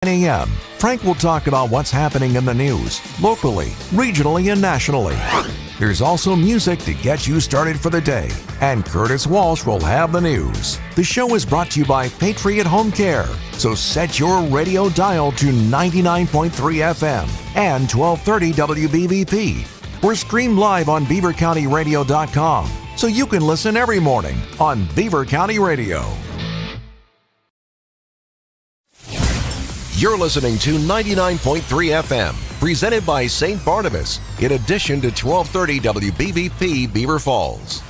9 a.m., Frank will talk about what's happening in the news, locally, regionally, and nationally. There's also music to get you started for the day, and Curtis Walsh will have the news. The show is brought to you by Patriot Home Care, so set your radio dial to 99.3 FM and 1230 WBVP. We're streamed live on BeaverCountyRadio.com, so you can listen every morning on Beaver County Radio. You're listening to 99.3 FM, presented by St. Barnabas, in addition to 1230 WBVP Beaver Falls.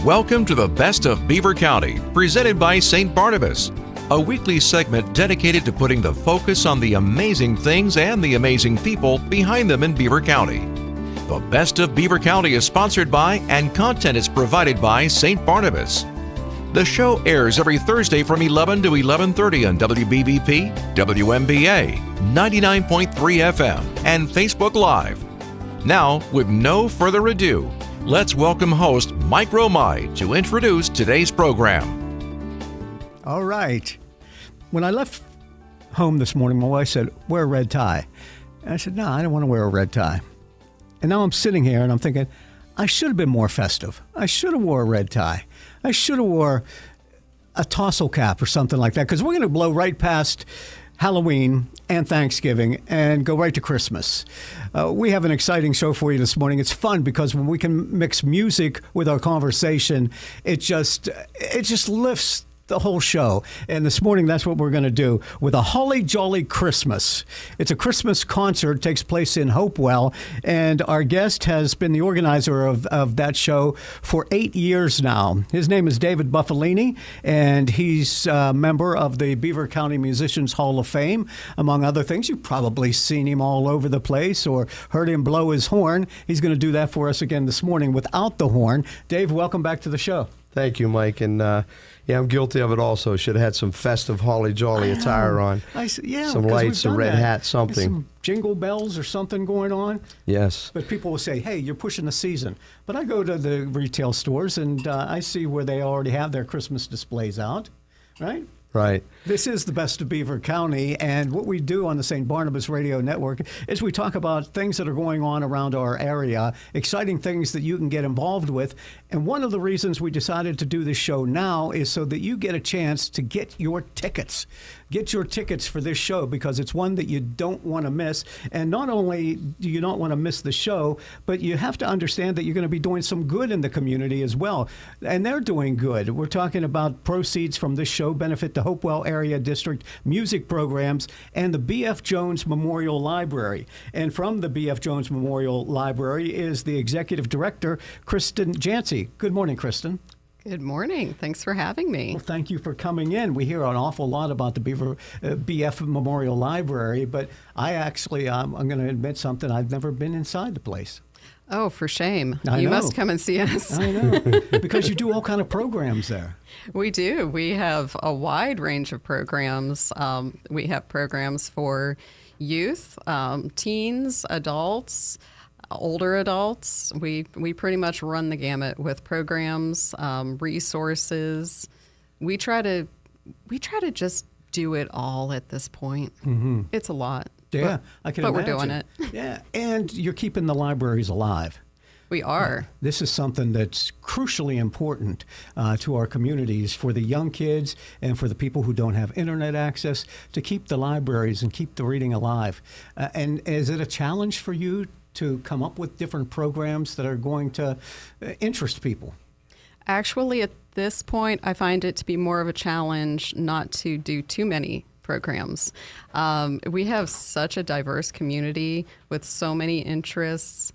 Welcome to the Best of Beaver County, presented by St. Barnabas, a weekly segment dedicated to putting the focus on the amazing things and the amazing people behind them in Beaver County. The Best of Beaver County is sponsored by and content is provided by St. Barnabas. The show airs every Thursday from 11 to 11:30 on WBVP, WMBA, 99.3 FM, and Facebook Live. Now, with no further ado, let's welcome host Mike Romai to introduce today's program. All right. When I left home this morning, my wife said, wear a red tie. And I said, no, I don't want to wear a red tie. And now I'm sitting here and I'm thinking, I should have been more festive. I should have wore a red tie. I should have wore a tassel cap or something like that, because we're going to blow right past Halloween and Thanksgiving and go right to Christmas. We have an exciting show for you this morning. It's fun because when we can mix music with our conversation, it just lifts the whole show. And this morning, that's what we're going to do with a Holly Jolly Christmas. It's a Christmas concert. It takes place in Hopewell. And our guest has been the organizer of that show for 8 years now. His name is David BUFALINNI, and he's a member of the Beaver County Musicians Hall of Fame, among other things. You've probably seen him all over the place or heard him blow his horn. He's going to do that for us again this morning without the horn. Dave, welcome back to the show. Thank you, Mike. And yeah, I'm guilty of it also. Should have had some festive holly jolly attire on. Some lights, a red hat, something. Some jingle bells or something going on. Yes. But people will say, hey, you're pushing the season. But I go to the retail stores and I see where they already have their Christmas displays out, right? Right. This is the Best of Beaver County, and what we do on the St. Barnabas Radio Network is we talk about things that are going on around our area, exciting things that you can get involved with. And one of the reasons we decided to do this show now is so that you get a chance to get your tickets. Get your tickets for this show, because it's one that you don't want to miss. And not only do you not want to miss the show, but you have to understand that you're going to be doing some good in the community as well. And they're doing good. We're talking about proceeds from this show benefit the Hopewell Area District music programs and the B.F. Jones Memorial Library. And from the B.F. Jones Memorial Library is the Executive Director, Kristen Jancy. Good morning, Kristen. Good morning. Thanks for having me. Well, thank you for coming in. We hear an awful lot about the BF Memorial Library, but I'm going to admit something. I've never been inside the place. Oh, for shame. I You know. must come and see us. I know, because you do all kind of programs there. We do. We have a wide range of programs. We have programs for youth, teens, adults, older adults. We pretty much run the gamut with programs, resources. We try to just do it all at this point. Mm-hmm. It's a lot. Yeah, I can imagine. But we're doing it. Yeah, and you're keeping the libraries alive. We are. This is something that's crucially important to our communities, for the young kids and for the people who don't have internet access, to keep the libraries and keep the reading alive. And is it a challenge for you to come up with different programs that are going to interest people? Actually, at this point, I find it to be more of a challenge not to do too many programs. We have such a diverse community with so many interests.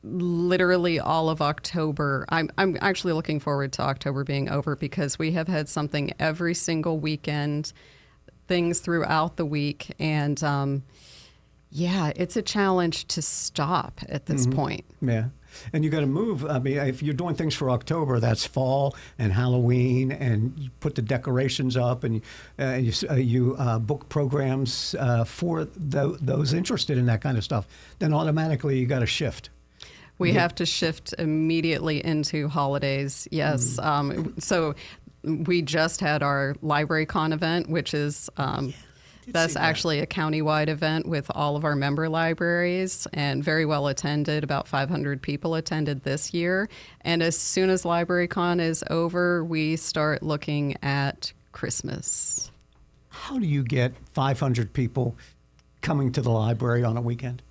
Literally all of October. I'm actually looking forward to October being over, because we have had something every single weekend, things throughout the week. And yeah, it's a challenge to stop at this point. Yeah. And you got to move. I mean, if you're doing things for October, that's fall and Halloween, and you put the decorations up, and you book programs for those interested in that kind of stuff. Then automatically you got to shift. We have to shift immediately into holidays. Yes. So We just had our LibraryCon event, which is that's actually a county-wide event with all of our member libraries, and very well attended. About 500 people attended this year. And as soon as LibraryCon is over, we start looking at Christmas. How do you get 500 people coming to the library on a weekend?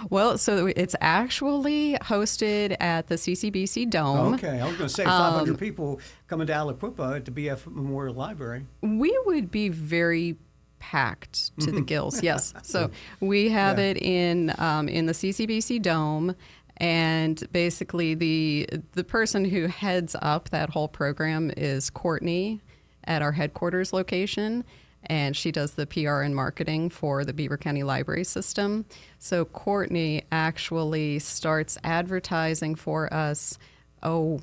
Well, so it's actually hosted at the CCBC Dome. Okay, I was going to say 500 people coming to Aliquippa at the BF Memorial Library. We would be very packed to the gills, yes. So we have it in the CCBC Dome, and basically the person who heads up that whole program is Courtney at our headquarters location. And she does the PR and marketing for the Beaver County Library System. So Courtney actually starts advertising for us, a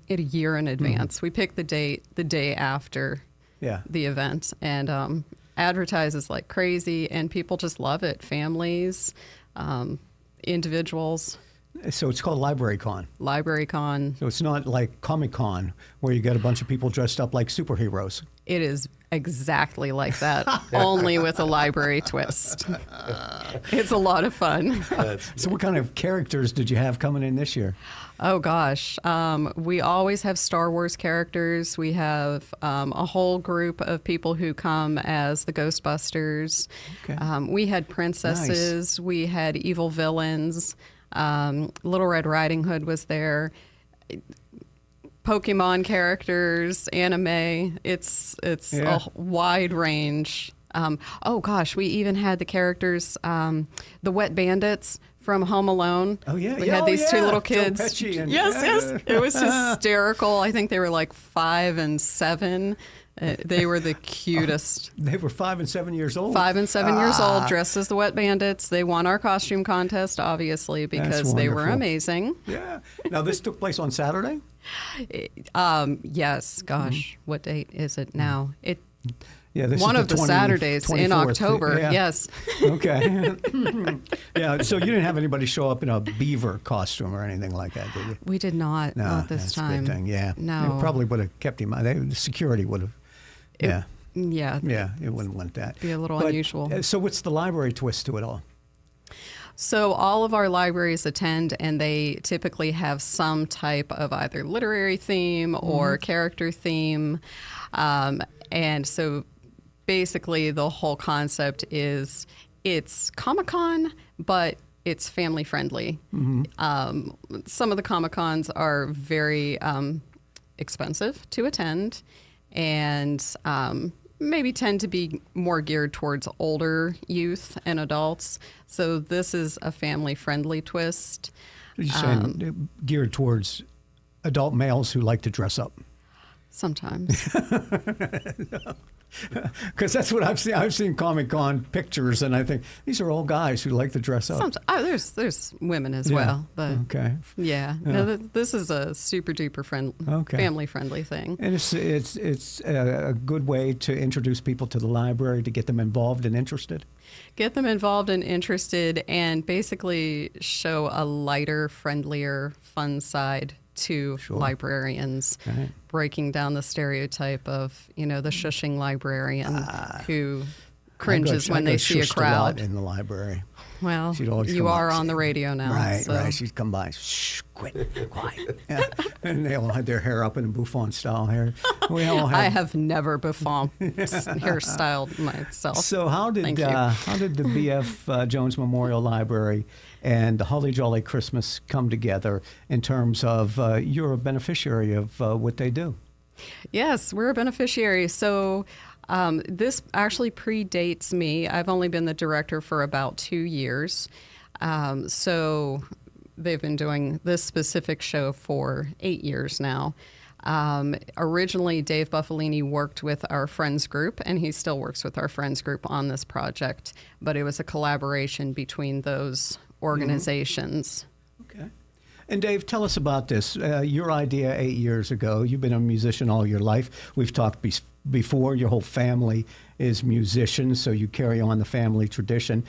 year in advance. We pick the date the day after the event, and advertises like crazy, and people just love it. Families, individuals. So it's called LibraryCon. LibraryCon. So it's not like Comic-Con where you get a bunch of people dressed up like superheroes. It is exactly like that, only with a library twist. It's a lot of fun. So what kind of characters did you have coming in this year? Oh, gosh. We always have Star Wars characters. We have a whole group of people who come as the Ghostbusters. Okay. We had princesses. Nice. We had evil villains. Little Red Riding Hood was there. Pokemon characters, anime. It's a wide range. Oh gosh, we even had the characters, the Wet Bandits from Home Alone. Oh yeah, we had these two little kids. Joe Pesci and, yes, it was hysterical. I think they were like 5 and 7. They were the cutest. They were 5 and 7 years old. 5 and 7 years old, dressed as the Wet Bandits. They won our costume contest, obviously, because they were amazing. Yeah. Now, this took place on Saturday? Yes. Gosh, what date is it now? This one is of the Saturdays 24th. in October. Yes. Okay. Yeah. So you didn't have anybody show up in a beaver costume or anything like that, did you? We did not. No, not this that's time. A good thing. Yeah. No. It probably would have kept him out. The security would have. Yeah. Yeah. It wouldn't want that. Be a little unusual. So what's the library twist to it all? So all of our libraries attend, and they typically have some type of either literary theme or character theme. And so basically the whole concept is it's Comic-Con, but it's family friendly. Some of the Comic-Cons are very expensive to attend, and maybe tend to be more geared towards older youth and adults. So this is a family-friendly twist. You're saying geared towards adult males who like to dress up? Sometimes. Because that's what I've seen. I've seen Comic-Con pictures, and I think these are all guys who like to dress up. There's women as well, but no, this is a super duper family friendly thing. And it's a good way to introduce people to the library, to get them involved and interested. Get them involved and interested, and basically show a lighter, friendlier, fun side to librarians, breaking down the stereotype of, the shushing librarian who cringes when they see a crowd. A lot in the library. Well, you are on the radio now. Right. She'd come by, shh, quit, quiet. Yeah. And they all had their hair up in a Buffon style hair. I have never Buffon hairstyled myself. So how did the BF Jones Memorial Library and the Holly Jolly Christmas come together in terms of you're a beneficiary of what they do? Yes, we're a beneficiary. So this actually predates me. I've only been the director for about 2 years. So they've been doing this specific show for 8 years now. Originally, Dave BUFALINNI worked with our Friends group, and he still works with our Friends group on this project, but it was a collaboration between those organizations. Okay. And Dave, tell us about this. Your idea 8 years ago. You've been a musician all your life. We've talked before. Your whole family is musicians, so you carry on the family tradition.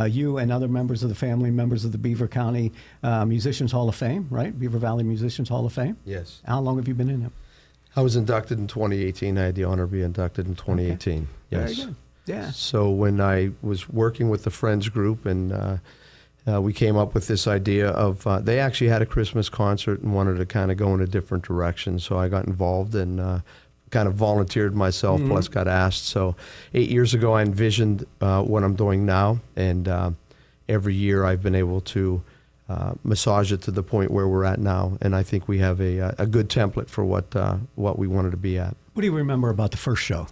You and other members of the family, members of the Beaver County Musicians Hall of Fame, right? Beaver Valley Musicians Hall of Fame? Yes. How long have you been in it? I was inducted in 2018. I had the honor to be inducted in 2018. Okay. Yes. Very good. Yeah. So when I was working with the Friends group, and we came up with this idea of, they actually had a Christmas concert and wanted to kind of go in a different direction. So I got involved and kind of volunteered myself, plus got asked. So 8 years ago, I envisioned what I'm doing now. And every year I've been able to massage it to the point where we're at now. And I think we have a good template for what we wanted to be at. What do you remember about the first show?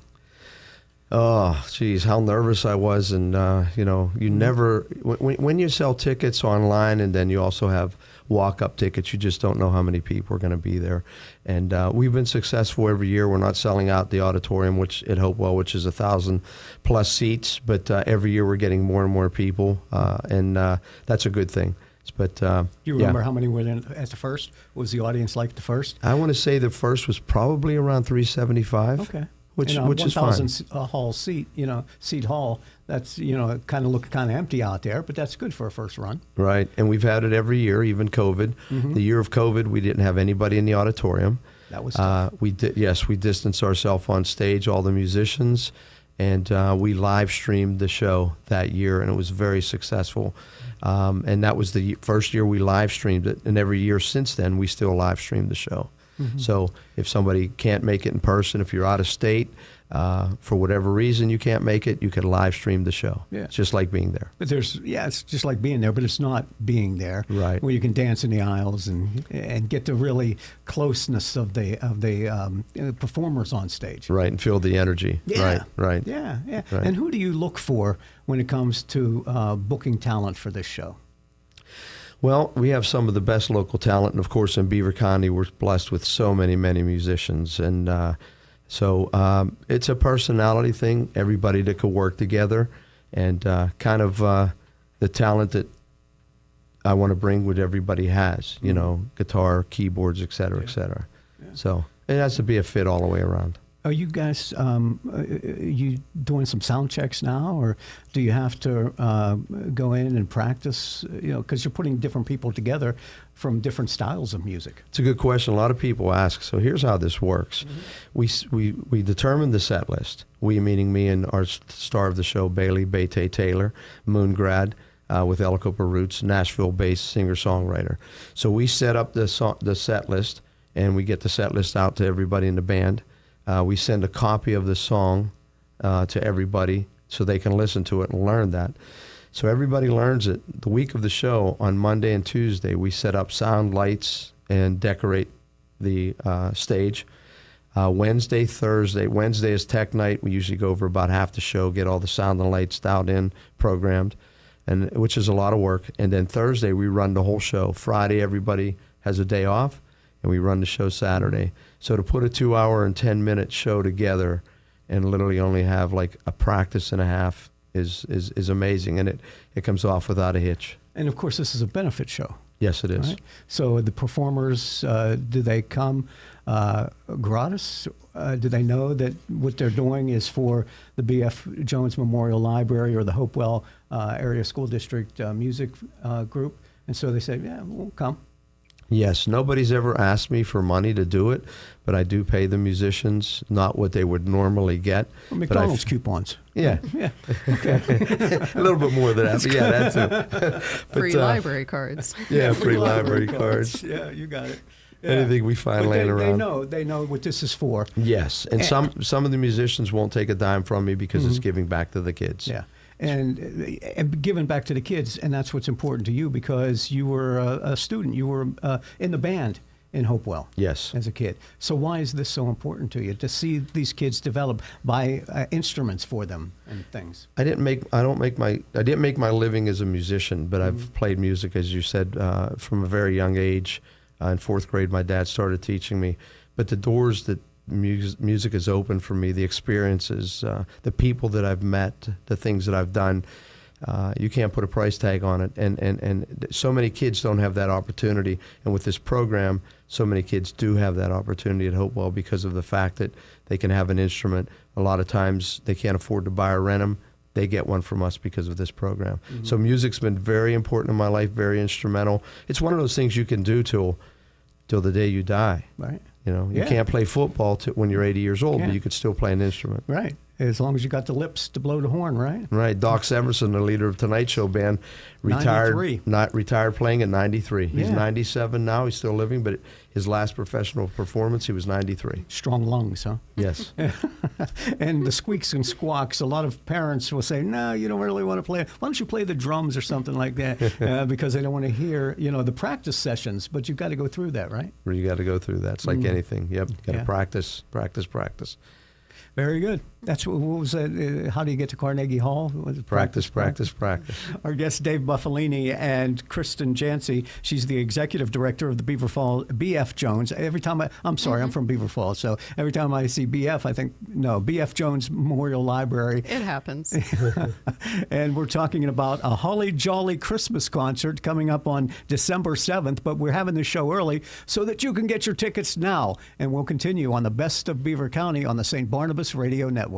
Oh, geez, how nervous I was. And, you never, when you sell tickets online and then you also have walk-up tickets, you just don't know how many people are going to be there. And we've been successful every year. We're not selling out the auditorium, which at Hopewell, which is 1,000+ seats, but every year we're getting more and more people, and that's a good thing. But you remember how many were there at the first? What was the audience like the first? I want to say the first was probably around 375. Okay. Which is fine. 1,000 hall seat, seat hall. That's kind of look kind of empty out there, but that's good for a first run. Right, and we've had it every year, even COVID. The year of COVID, we didn't have anybody in the auditorium. That was tough. We distanced ourselves on stage, all the musicians, and we live streamed the show that year, and it was very successful. And that was the first year we live streamed it, and every year since then, we still live stream the show. So if somebody can't make it in person, if you're out of state, for whatever reason you can't make it, you can live stream the show. Yeah. It's just like being there. But it's just like being there, but it's not being there. Right. Where you can dance in the aisles and get the really closeness of the performers on stage. Right, and feel the energy. Yeah. Right. Yeah. Right. And who do you look for when it comes to booking talent for this show? Well, we have some of the best local talent, and of course in Beaver County we're blessed with so many musicians, and so it's a personality thing, everybody that could work together, and kind of the talent that I want to bring what everybody has, guitar, keyboards, et cetera, et cetera. Yeah. So it has to be a fit all the way around. Are you guys, you doing some sound checks now, or do you have to go in and practice, because you're putting different people together from different styles of music? It's a good question. A lot of people ask. So here's how this works. We determine the set list. We, meaning me and our star of the show, Bailey Bate Taylor, Moon grad, with El Cooper roots, Nashville-based singer-songwriter. So we set up the set list, and we get the set list out to everybody in the band. We send a copy of the song to everybody so they can listen to it and learn that. So everybody learns it. The week of the show, on Monday and Tuesday, we set up sound, lights, and decorate the stage. Wednesday, Thursday. Wednesday is tech night. We usually go over about half the show, get all the sound and lights dialed in, programmed, and which is a lot of work. And then Thursday, we run the whole show. Friday, everybody has a day off, and we run the show Saturday. So to put a 2-hour and 10-minute show together and literally only have like a practice and a half is amazing, and it comes off without a hitch. And of course, this is a benefit show. Yes, it is. Right? So the performers, do they come gratis? Do they know that what they're doing is for the B.F. Jones Memorial Library or the Hopewell Area School District Music Group? And so they say, yeah, we'll come. Yes, nobody's ever asked me for money to do it, but I do pay the musicians not what they would normally get. Well, McDonald's coupons. Yeah. Yeah. Okay. A little bit more than that, but yeah, that's it. Free library cards. Yeah, free library cards. Yeah, you got it. Yeah. Anything we find laying around. They know what this is for. Yes, and some of the musicians won't take a dime from me because it's giving back to the kids. Yeah. And giving back to the kids, and that's what's important to you because you were a student. You were in the band in Hopewell. Yes. As a kid. So why is this so important to you to see these kids develop, buy instruments for them and things? I didn't make my living as a musician, but I've played music, as you said, from a very young age. In 4th grade, my dad started teaching me. But the doors that music has opened for me, the experiences, the people that I've met, the things that I've done, you can't put a price tag on it. And so many kids don't have that opportunity. And with this program, so many kids do have that opportunity at Hopewell because of the fact that they can have an instrument. A lot of times they can't afford to buy or rent them. They get one from us because of this program. So music's been very important in my life, very instrumental. It's one of those things you can do till the day you die. Right. You know, you Yeah. can't play football when you're 80 years old, Yeah. but you could still play an instrument. Right. As long as you got the lips to blow the horn, right? Right. Doc Severson, the leader of Tonight Show band, retired 93. not retired playing at 93. He's Yeah. 97 now. He's still living, but his last professional performance, he was 93. Strong lungs, huh? Yes. And the squeaks and squawks, a lot of parents will say, no, you don't really want to play it. Why don't you play the drums or something like that? Because they don't want to hear, the practice sessions. But you've got to go through that, right? Where you got to go through that. It's like anything. Yep. Got to Yeah. practice, practice, practice. Very good. That's what was that? How do you get to Carnegie Hall? Was it Practice, practice, practice. Our guests, Dave BUFALINNI and Kristen Jancy. She's the executive director of the Beaver Falls, BF Jones. Every time I'm sorry, I'm from Beaver Falls, so every time I see BF, I think, no, BF Jones Memorial Library. It happens. And we're talking about a Holly Jolly Christmas concert coming up on December 7th, but we're having the show early so that you can get your tickets now. And we'll continue on the Best of Beaver County on the St. Barnabas Radio Network.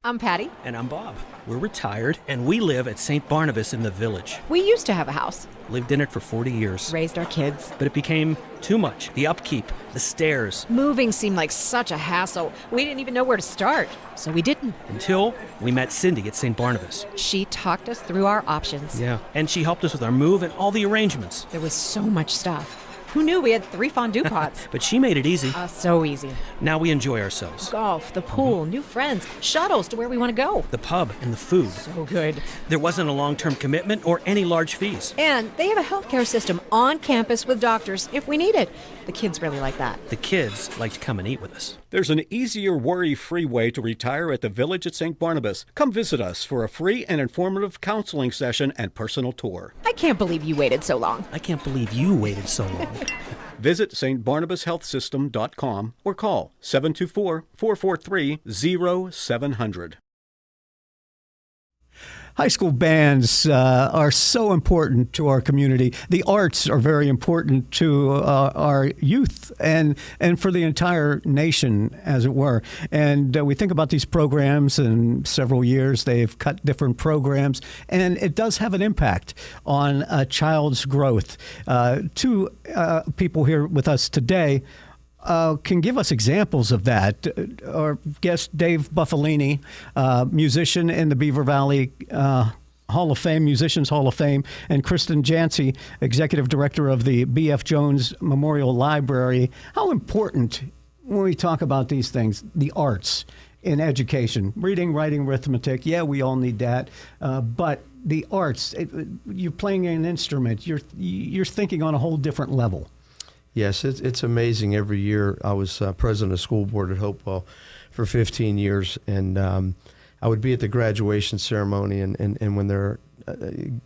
I'm Patty. And I'm Bob. We're retired, and we live at St. Barnabas in the Village. We used to have a house, Lived in it for 40 years. raised our kids. But it became too much. The upkeep, the stairs, Moving seemed like such a hassle. We didn't even know where to start, so we didn't. until we met Cindy at St. Barnabas. She talked us through our options. Yeah. And she helped us with our move and all the arrangements. There was so much stuff. Who knew we had 3 fondue pots? But she made it easy. So easy. Now we enjoy ourselves. Golf, the pool, new friends, shuttles to where we want to go. The pub and the food. So good. There wasn't a long-term commitment or any large fees. And they have a healthcare system on campus with doctors if we need it. The kids really like that. The kids like to come and eat with us. There's an easier, worry-free way to retire at the Village at St. Barnabas. Come visit us for a free and informative counseling session and personal tour. I can't believe you waited so long. I can't believe you waited so long. Visit stbarnabashealthsystem.com or call 724-443-0700. High school bands are so important to our community. The arts are very important to our youth and for the entire nation, as it were. And we think about these programs, and several years they've cut different programs, and it does have an impact on a child's growth. Two people here with us today can give us examples of that. Our guest, Dave BUFALINNI, musician in the Beaver Valley Hall of Fame, Musicians Hall of Fame, and Kristen Jancy, executive director of the B.F. Jones Memorial Library. How important, when we talk about these things, the arts in education, reading, writing, arithmetic, yeah, we all need that, but the arts, you're playing an instrument, you're thinking on a whole different level. Yes, it's amazing. Every year I was president of school board at Hopewell for 15 years, and I would be at the graduation ceremony, and when they're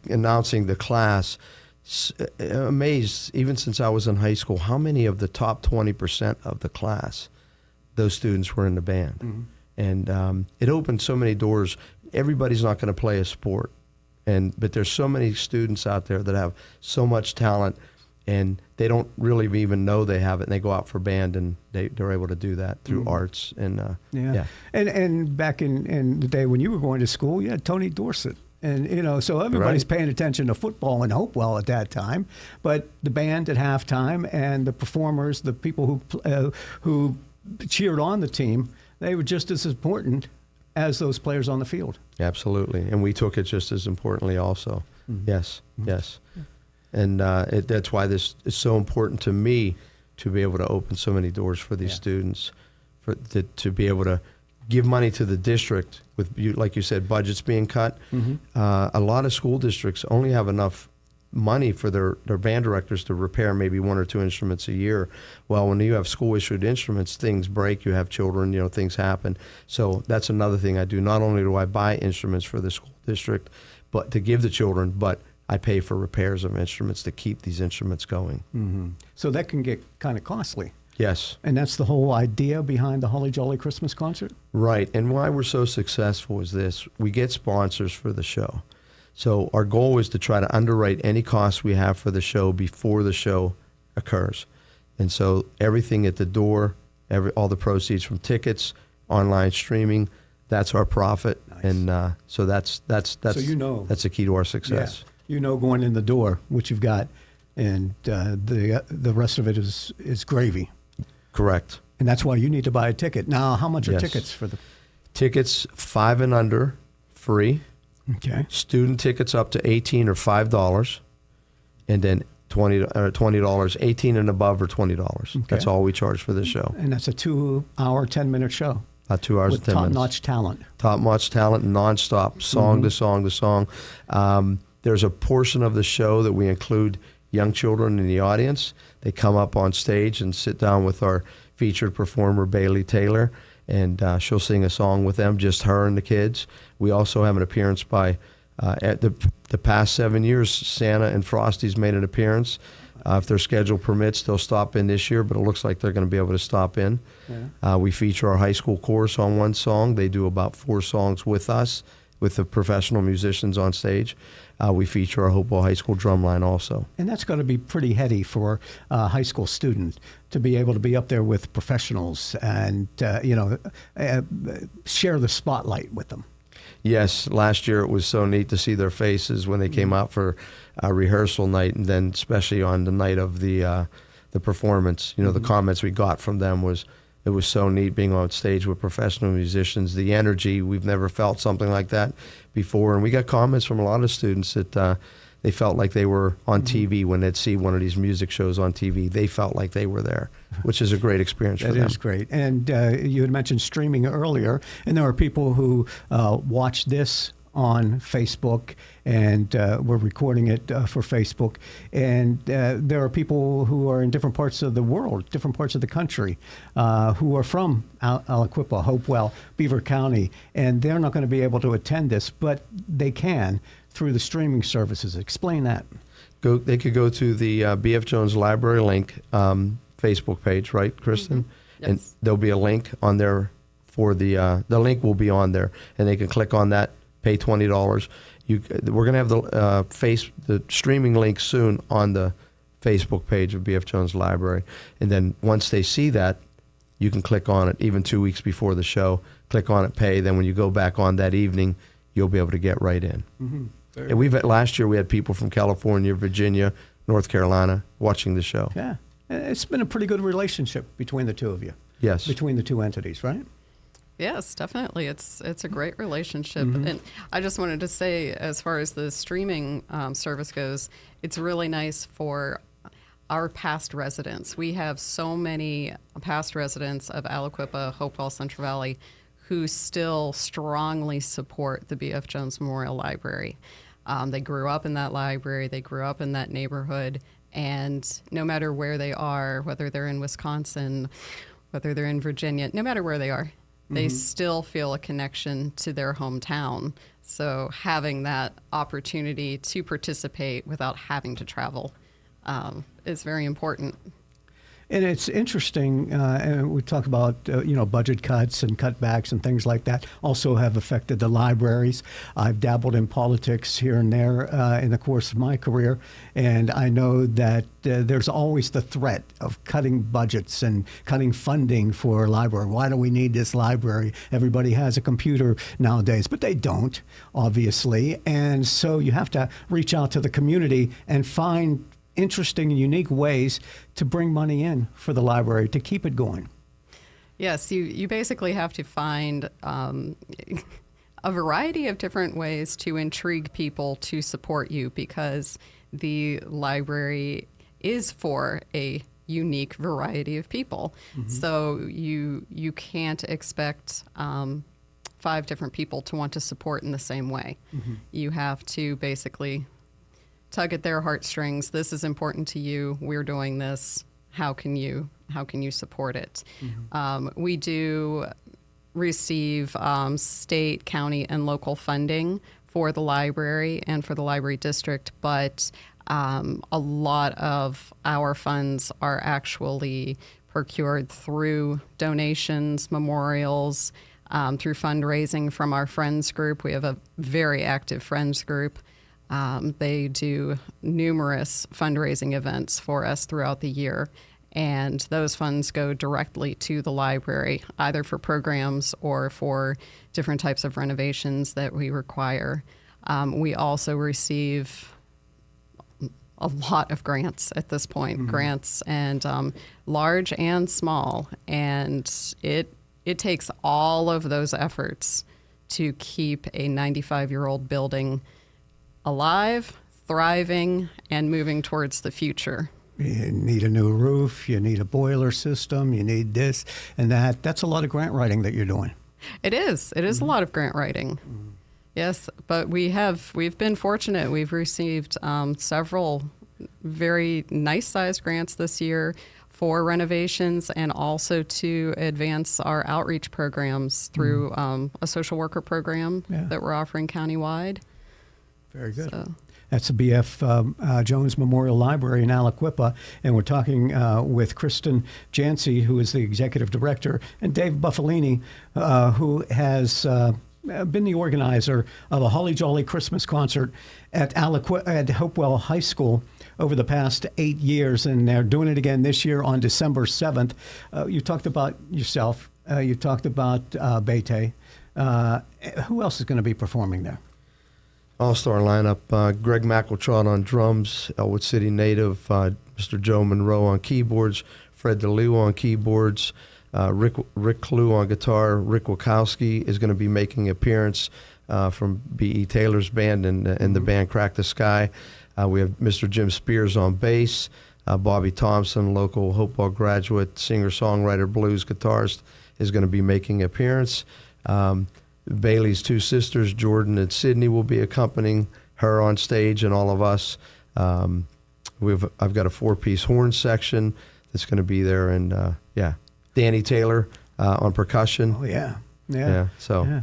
announcing the class, amazed, even since I was in high school, how many of the top 20% of the class, those students were in the band. Mm-hmm. And it opened so many doors. Everybody's not going to play a sport, but there's so many students out there that have so much talent, and they don't really even know they have it, and they go out for band, and they're able to do that through arts. And yeah. And back in the day when you were going to school, you had Tony Dorsett. And, so everybody's paying attention to football in Hopewell at that time. But the band at halftime and the performers, the people who cheered on the team, they were just as important as those players on the field. Absolutely. And we took it just as importantly also. Mm-hmm. Yes, yes. And that's why this is so important to me, to be able to open so many doors for these students, to be able to give money to the district with, like you said, budgets being cut. Mm-hmm. A lot of school districts only have enough money for their band directors to repair maybe 1 or 2 instruments a year. Well, when you have school-issued instruments, things break, you have children, things happen. So that's another thing I do. Not only do I buy instruments for the school district, but to give the children, but I pay for repairs of instruments to keep these instruments going. Mm-hmm. So that can get kind of costly. Yes. And that's the whole idea behind the Holly Jolly Christmas concert? Right. And why we're so successful is this. We get sponsors for the show. So our goal is to try to underwrite any costs we have for the show before the show occurs. And so everything at the door, all the proceeds from tickets, online streaming, that's our profit. Nice. And so that's so that's the key to our success. Yeah. Going in the door, what you've got, and the rest of it is gravy. Correct. And that's why you need to buy a ticket. Now, how much are Yes. tickets for the... Tickets 5 and under, free. Okay. Student tickets up to 18 or $5, and then $20. 18 and above or $20. Okay. That's all we charge for this show. And that's a 2-hour, 10-minute show. 2 hours with and 10 minutes. top-notch talent. Top-notch talent, nonstop, song to song to song. There's a portion of the show that we include young children in the audience. They come up on stage and sit down with our featured performer, Bailey Taylor, and she'll sing a song with them, just her and the kids. We also have an appearance by, at the past 7 years, Santa and Frosty's made an appearance. If their schedule permits, they'll stop in this year, but it looks like they're going to be able to stop in. Yeah. We feature our high school chorus on one song. They do about 4 songs with us, with the professional musicians on stage. We feature our Hopewell High School drumline also. And that's going to be pretty heady for a high school student to be able to be up there with professionals and, share the spotlight with them. Yes, last year it was so neat to see their faces when they came out for rehearsal night, and then especially on the night of the performance. The comments we got from them it was so neat being on stage with professional musicians. The energy, we've never felt something like that before, and we got comments from a lot of students that they felt like they were on TV when they'd see one of these music shows on TV. They felt like they were there, which is a great experience for them. That is great. And you had mentioned streaming earlier, and there are people who watch this on Facebook, and we're recording it for Facebook. And there are people who are in different parts of the world, different parts of the country, who are from Aliquippa, Hopewell, Beaver County, and they're not going to be able to attend this, but they can through the streaming services. Explain that. They could go to the B.F. Jones Library link Facebook page, right, Kristen? Mm-hmm. Yes. And there'll be a link on there for the link will be on there, and they can click on that, pay $20. We're going to have the streaming link soon on the Facebook page of B.F. Jones Library, and then once they see that, you can click on it even 2 weeks before the show. Click on it, pay. Then when you go back on that evening, you'll be able to get right in. Mm-hmm. And last year we had people from California, Virginia, North Carolina watching the show. Yeah. It's been a pretty good relationship between the two of you. Yes. Between the two entities, right? Yes, definitely. It's a great relationship. And I just wanted to say, as far as the streaming service goes, it's really nice for our past residents. We have so many past residents of Aliquippa, Hopewell, Central Valley, who still strongly support the B.F. Jones Memorial Library. They grew up in that library, they grew up in that neighborhood, and no matter where they are, whether they're in Wisconsin, whether they're in Virginia, no matter where they are, they still feel a connection to their hometown. So having that opportunity to participate without having to travel is very important. And it's interesting, and we talk about, budget cuts and cutbacks and things like that also have affected the libraries. I've dabbled in politics here and there in the course of my career, and I know that there's always the threat of cutting budgets and cutting funding for a library. Why do we need this library? Everybody has a computer nowadays, but they don't, obviously. And so you have to reach out to the community and find interesting and unique ways to bring money in for the library to keep it going. Yes, you basically have to find a variety of different ways to intrigue people to support you, because the library is for a unique variety of people. So you can't expect 5 different people to want to support in the same way. You have to basically tug at their heartstrings. This is important to you. We're doing this. How can you support it? We do receive state, county, and local funding for the library and for the library district, but a lot of our funds are actually procured through donations, memorials, through fundraising from our Friends group. We have a very active Friends group. They do numerous fundraising events for us throughout the year, and those funds go directly to the library, either for programs or for different types of renovations that we require. We also receive a lot of grants at this point, grants and large and small. And it takes all of those efforts to keep a 95-year-old building alive, thriving, and moving towards the future. You need a new roof, you need a boiler system, you need this and that. That's a lot of grant writing that you're doing. It is. It is a lot of grant writing. Yes, but we've been fortunate. We've received several very nice-sized grants this year for renovations and also to advance our outreach programs through a social worker program that we're offering countywide. Very good. So. That's the B.F. Jones Memorial Library in Aliquippa, and we're talking with Kristen Jancy, who is the executive director, and Dave Bufalini, who has been the organizer of a Holly Jolly Christmas concert at Hopewell High School over the past 8 years, and they're doing it again this year on December 7th. You talked about yourself. You talked about Bete. Who else is going to be performing there? All-star lineup, Greg McEltrod on drums, Elwood City native, Mr. Joe Monroe on keyboards, Fred DeLue on keyboards, Rick Clue on guitar. Rick Wachowski is going to be making an appearance from B.E. Taylor's band and the band Crack the Sky. We have Mr. Jim Spears on bass, Bobby Thompson, local Hopewell graduate, singer-songwriter, blues guitarist, is going to be making an appearance. Bailey's two sisters, Jordan and Sydney, will be accompanying her on stage and all of us. I've got a 4-piece horn section that's going to be there, and Danny Taylor on percussion. Oh yeah.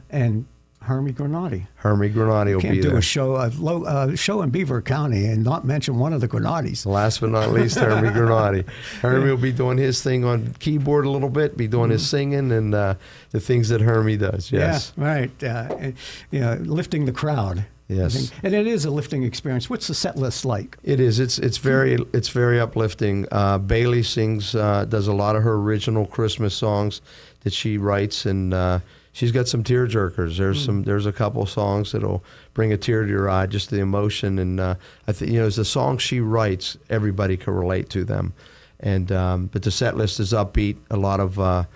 And Hermie Granati. Hermie Granati will be there. Can't do a show in Beaver County and not mention one of the Granatis. Last but not least, Hermie Granati. Hermie will be doing his thing on keyboard a little bit, be doing his singing and the things that Hermie does. Yes. Yeah, right. Lifting the crowd. Yes. And it is a lifting experience. What's the set list like? It is. It's very uplifting. Bailey sings, does a lot of her original Christmas songs that she writes, and she's got some tear jerkers. There's a couple songs that'll bring a tear to your eye, just the emotion. And I think as the songs she writes, everybody can relate to them. And but the set list is upbeat. A lot of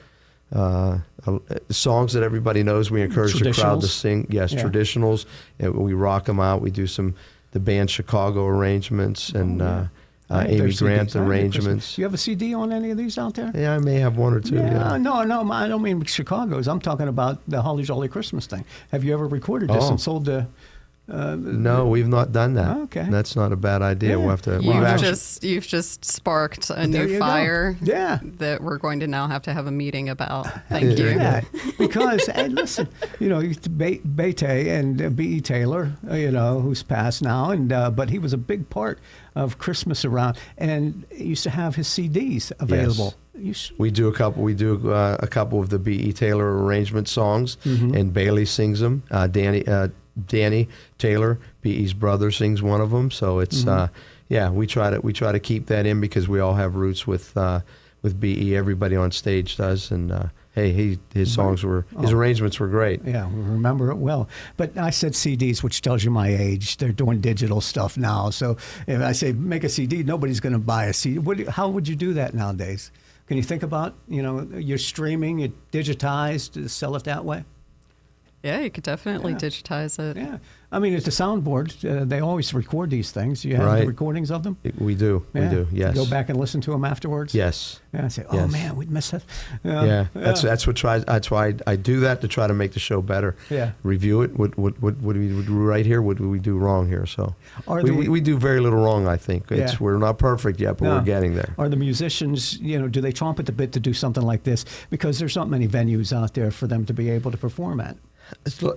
songs that everybody knows. We encourage the crowd to sing. Yes, traditionals. And we rock them out. We do the band Chicago arrangements and Amy Grant arrangements. Do you have a CD on any of these out there? Yeah, I may have one or two. Yeah. No, I don't mean Chicago's. I'm talking about the Holly Jolly Christmas thing. Have you ever recorded this and sold the... no, we've not done that. Okay. That's not a bad idea. Yeah. We'll have to. You've just sparked a new fire that we're going to now have to have a meeting about. Thank you. Yeah, because, hey, listen, Bete and B.E. Taylor, who's passed now, and but he was a big part of Christmas around, and used to have his CDs available. Yes. We do a couple. We do a couple of the B.E. Taylor arrangement songs, and Bailey sings them. Danny Taylor, B.E.'s brother, sings one of them. So it's we try to keep that in because we all have roots with B.E. Everybody on stage does, and his songs his arrangements were great. Yeah, we remember it well. But I said CDs, which tells you my age. They're doing digital stuff now. So if I say make a CD, nobody's going to buy a CD. How would you do that nowadays? Can you think about you're streaming, you digitized, sell it that way? Yeah, you could definitely digitize it. Yeah. I mean, it's a soundboard. They always record these things. You have the recordings of them? We do. We do, yes. You go back and listen to them afterwards? Yes. Yeah, I say, man, we missed that. That's why I do that, to try to make the show better. Yeah. Review it. What do we do right here? What do we do wrong here? So we do very little wrong, I think. We're not perfect yet, but we're getting there. Are the musicians, do they chomp at the bit to do something like this? Because there's not many venues out there for them to be able to perform at.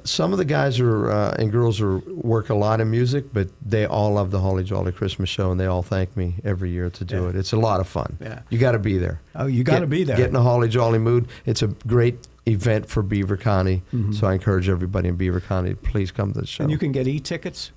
Some of the guys and girls work a lot in music, but they all love the Holly Jolly Christmas Show, and they all thank me every year to do it. It's a lot of fun. Yeah. You got to be there. Oh, you got to be there. Get in a Holly Jolly mood. It's a great event for Beaver County, so I encourage everybody in Beaver County to please come to the show. And you can get e-tickets?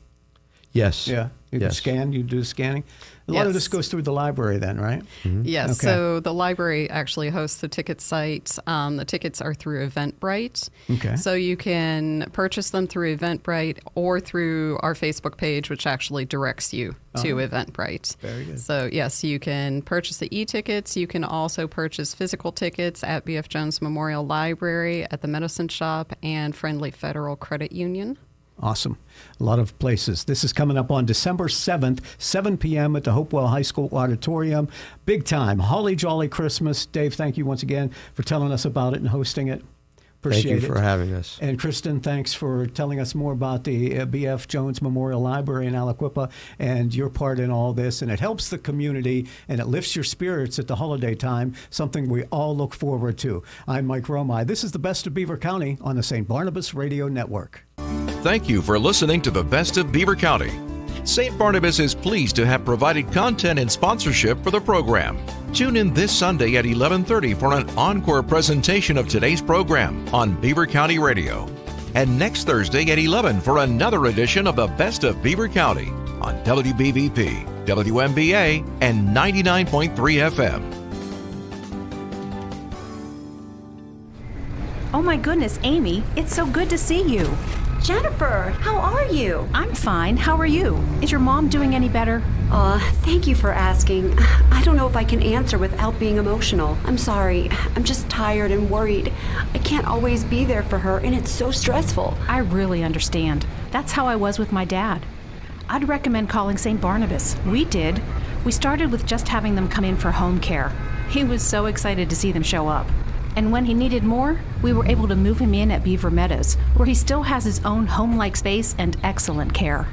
Yes. Yeah. You can Yes. scan. You do the scanning. A lot of Yes. this goes through the library then, right? Yes, Okay. so the library actually hosts the ticket site. The tickets are through Eventbrite. Okay. So you can purchase them through Eventbrite or through our Facebook page, which actually directs you to Eventbrite. Very good. So, yes, you can purchase the e-tickets. You can also purchase physical tickets at B.F. Jones Memorial Library, at the Medicine Shop, and Friendly Federal Credit Union. Awesome. A lot of places. This is coming up on December 7th, 7 p.m. at the Hopewell High School Auditorium. Big time. Holly Jolly Christmas. Dave, thank you once again for telling us about it and hosting it. Appreciate Thank you it. for having us. And Kristen, thanks for telling us more about the B.F. Jones Memorial Library in Aliquippa and your part in all this. And it helps the community and it lifts your spirits at the holiday time, something we all look forward to. I'm Mike Romai. This is the Best of Beaver County on the St. Barnabas Radio Network. Thank you for listening to the Best of Beaver County. St. Barnabas is pleased to have provided content and sponsorship for the program. Tune in this Sunday at 11:30 for an encore presentation of today's program on Beaver County Radio. And next Thursday at 11 for another edition of the Best of Beaver County on WBVP, WMBA, and 99.3 FM. Oh my goodness, Amy, it's so good to see you. Jennifer, how are you? I'm fine. How are you? Is your mom doing any better? Thank you for asking. I don't know if I can answer without being emotional. I'm sorry. I'm just tired and worried. I can't always be there for her, and it's so stressful. I really understand. That's how I was with my dad. I'd recommend calling St. Barnabas. We did. We started with just having them come in for home care. He was so excited to see them show up. And when he needed more, we were able to move him in at Beaver Meadows, where he still has his own home-like space and excellent care.